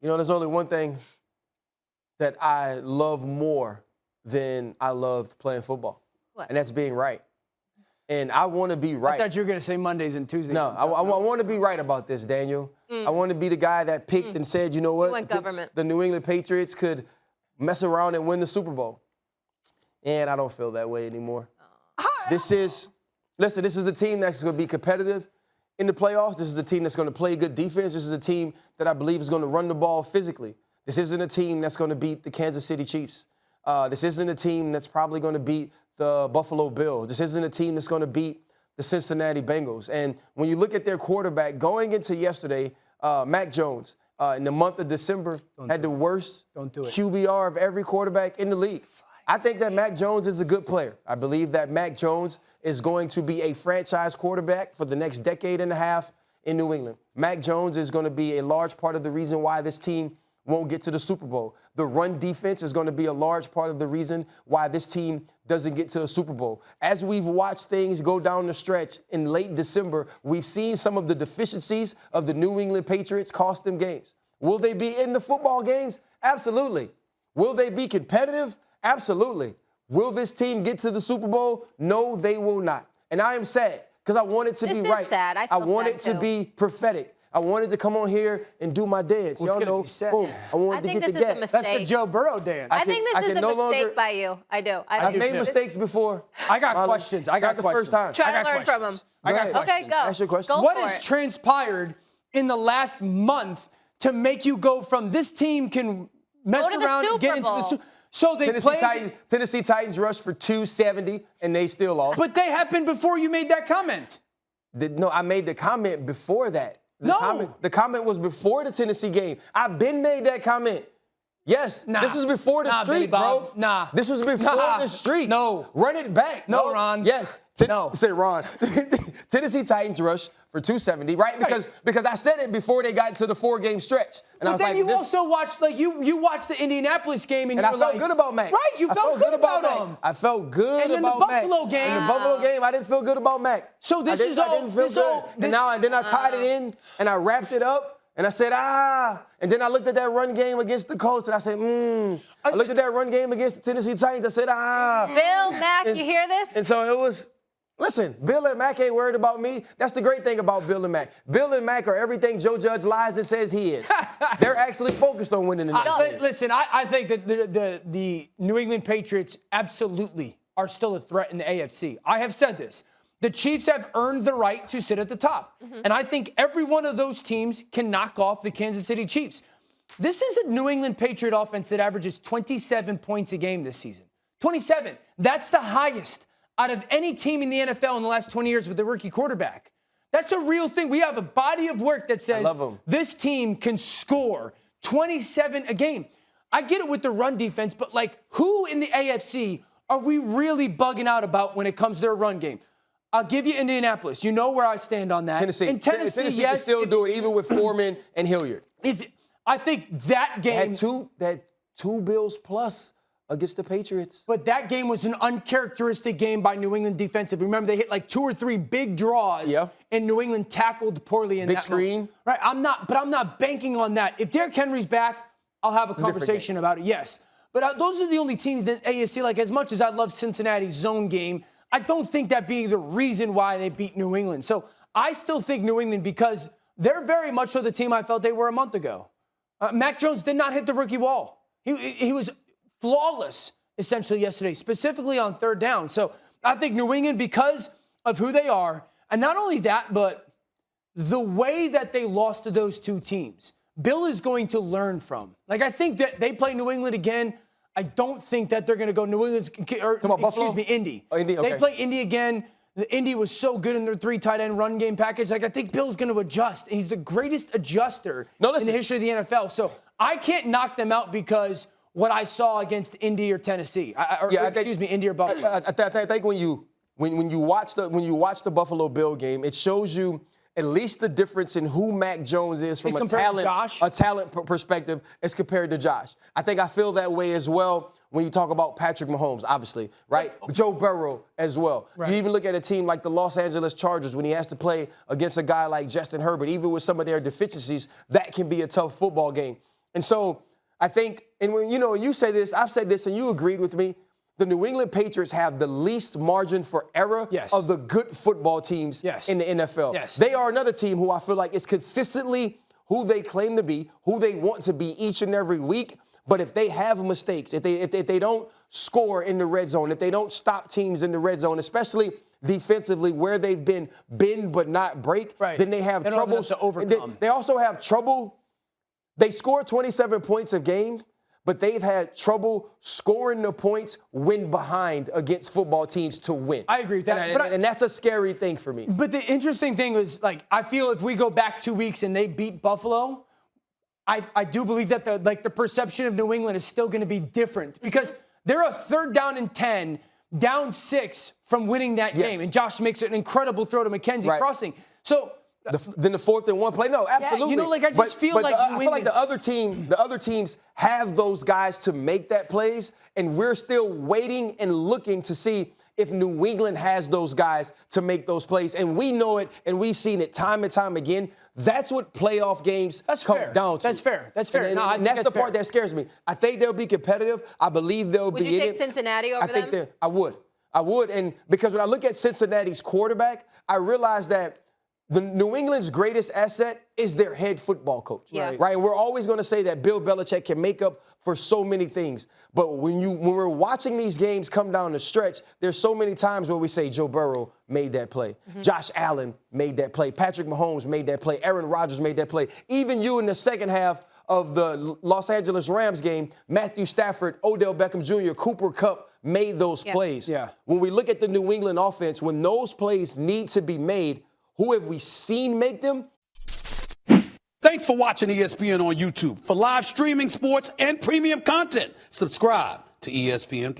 You know, there's only one thing that I love more than I love playing football. What? And that's being right. And I want to be right. I thought you were going to say Mondays and Tuesdays. No, I want to be right about this, Daniel. I want to be the guy that picked and said, you know what? You want government. The New England Patriots could mess around and win the Super Bowl. And I don't feel that way anymore. This is the team that's going to be competitive in the playoffs. This is the team that's going to play good defense. This is a team that I believe is going to run the ball physically. This isn't a team that's going to beat the Kansas City Chiefs. This isn't a team that's probably going to beat the Buffalo Bills. This isn't a team that's going to beat the Cincinnati Bengals. And when you look at their quarterback, going into yesterday, Mac Jones, in the month of December, had the worst QBR of every quarterback in the league. I think that Mac Jones is a good player. I believe that Mac Jones is going to be a franchise quarterback for the next decade and a half in New England. Mac Jones is going to be a large part of the reason why this team won't get to the Super Bowl. The run defense is going to be a large part of the reason why this team doesn't get to a Super Bowl. As we've watched things go down the stretch in late December, we've seen some of the deficiencies of the New England Patriots cost them games. Will they be in the football games? Absolutely. Will they be competitive? Absolutely. Will this team get to the Super Bowl? No, they will not. And I am sad because I want it to be right. This is sad. I want it to be prophetic. I wanted to come on here and do my dance. Y'all know, boom, I wanted to get the gas. That's the Joe Burrow dance. I think this is a mistake by you. I do. I've made mistakes before. I got questions. I got questions. First time. Try to learn from them. I got questions. Okay, go. Ask your question. What has transpired in the last month to make you go from this team can mess around and get into the Super Bowl? So they Tennessee Titans rushed for 270, and they still lost. But they happened before you made that comment. No, I made the comment before that. The comment was before the Tennessee game. I've been made that comment. Yes, this was before the street, bro. This was before the street. No. Run it back. No, Ron. Yes. No. Say Ron. Tennessee Titans rushed for 270, right? Because I said it before they got to the 4-game stretch. And I was then you also watched, you watched the Indianapolis game and you were like, I felt good about Mac. Right, you felt good about him. I felt good about Mac. And in the Buffalo game. In the Buffalo game, I didn't feel good about Mac. So this is all. I didn't feel good. And then I tied it in and I wrapped it up. And I said, And then I looked at that run game against the Colts, and I said, I looked at that run game against the Tennessee Titans. I said, Bill, Mac, you hear this? And so it was, listen, Bill and Mac ain't worried about me. That's the great thing about Bill and Mac. Bill and Mac are everything Joe Judge lies and says he is. They're actually focused on winning the next game. Listen, I think that the New England Patriots absolutely are still a threat in the AFC. I have said this. The Chiefs have earned the right to sit at the top. And I think every one of those teams can knock off the Kansas City Chiefs. This is a New England Patriot offense that averages 27 points a game this season. 27. That's the highest out of any team in the NFL in the last 20 years with a rookie quarterback. That's a real thing. We have a body of work that says this team can score 27 a game. I get it with the run defense, but who in the AFC are we really bugging out about when it comes to their run game? I'll give you Indianapolis. You know where I stand on that. Tennessee. In Tennessee, yes, can still do it, even with Foreman and Hilliard. I think that game had two Bills plus against the Patriots. But that game was an uncharacteristic game by New England defensive. Remember, they hit 2 or 3 big draws, and New England tackled poorly in big that screen. Moment. Right? I'm not banking on that. If Derrick Henry's back, I'll have a conversation about it. Yes. But those are the only teams that AFC, as much as I love Cincinnati's zone game, I don't think that being the reason why they beat New England. So I still think New England, because they're very much so the team I felt they were a month ago. Mac Jones did not hit the rookie wall. He was flawless, essentially, yesterday, specifically on 3rd down. So I think New England, because of who they are, and not only that, but the way that they lost to those two teams, Bill is going to learn from. I think that they play New England again. I don't think that they're going to go New England, Indy. Oh, Indy, okay. They play Indy again. The Indy was so good in their 3 tight end run game package. I think Bill's going to adjust. He's the greatest adjuster in the history of the NFL. So I can't knock them out because what I saw against Indy or Tennessee, Indy or Buffalo. I think when you watch the Buffalo Bill game, it shows you at least the difference in who Mac Jones is from a talent perspective as compared to Josh. I think I feel that way as well when you talk about Patrick Mahomes, obviously, right? Joe Burrow as well. Right. You even look at a team like the Los Angeles Chargers when he has to play against a guy like Justin Herbert, even with some of their deficiencies, that can be a tough football game. And so I think, and when you say this, I've said this, and you agreed with me. The New England Patriots have the least margin for error of the good football teams in the NFL. Yes. They are another team who I feel like is consistently who they claim to be, who they want to be each and every week. But if they have mistakes, if they don't score in the red zone, if they don't stop teams in the red zone, especially defensively where they've been bend but not break, then they have trouble to overcome. They also have trouble. They score 27 points a game, but they've had trouble scoring the points when behind against football teams to win. I agree with that. And that's a scary thing for me. But the interesting thing was, like, I feel if we go back 2 weeks and they beat Buffalo, I do believe that the perception of New England is still going to be different because they're a 3rd down and 10, down 6 from winning that game. And Josh makes an incredible throw to McKenzie crossing. So then the 4th and 1 play. No, absolutely. I just feel like I feel like the other teams have those guys to make that plays, and we're still waiting and looking to see if New England has those guys to make those plays. And we know it, and we've seen it time and time again. That's what playoff games come down to. That's fair. That's fair. And that's the part that scares me. I think they'll be competitive. I believe they'll be in it. Would you take Cincinnati over them? I would. And because when I look at Cincinnati's quarterback, I realize that the New England's greatest asset is their head football coach. Right? And we're always going to say that Bill Belichick can make up for so many things. But when we're watching these games come down the stretch, there's so many times where we say Joe Burrow made that play. Josh Allen made that play. Patrick Mahomes made that play. Aaron Rodgers made that play. Even you in the second half of the Los Angeles Rams game, Matthew Stafford, Odell Beckham Jr., Cooper Kupp made those plays. When we look at the New England offense, when those plays need to be made, who have we seen make them? Thanks for watching ESPN on YouTube. For live streaming, sports, and premium content, subscribe to ESPN+.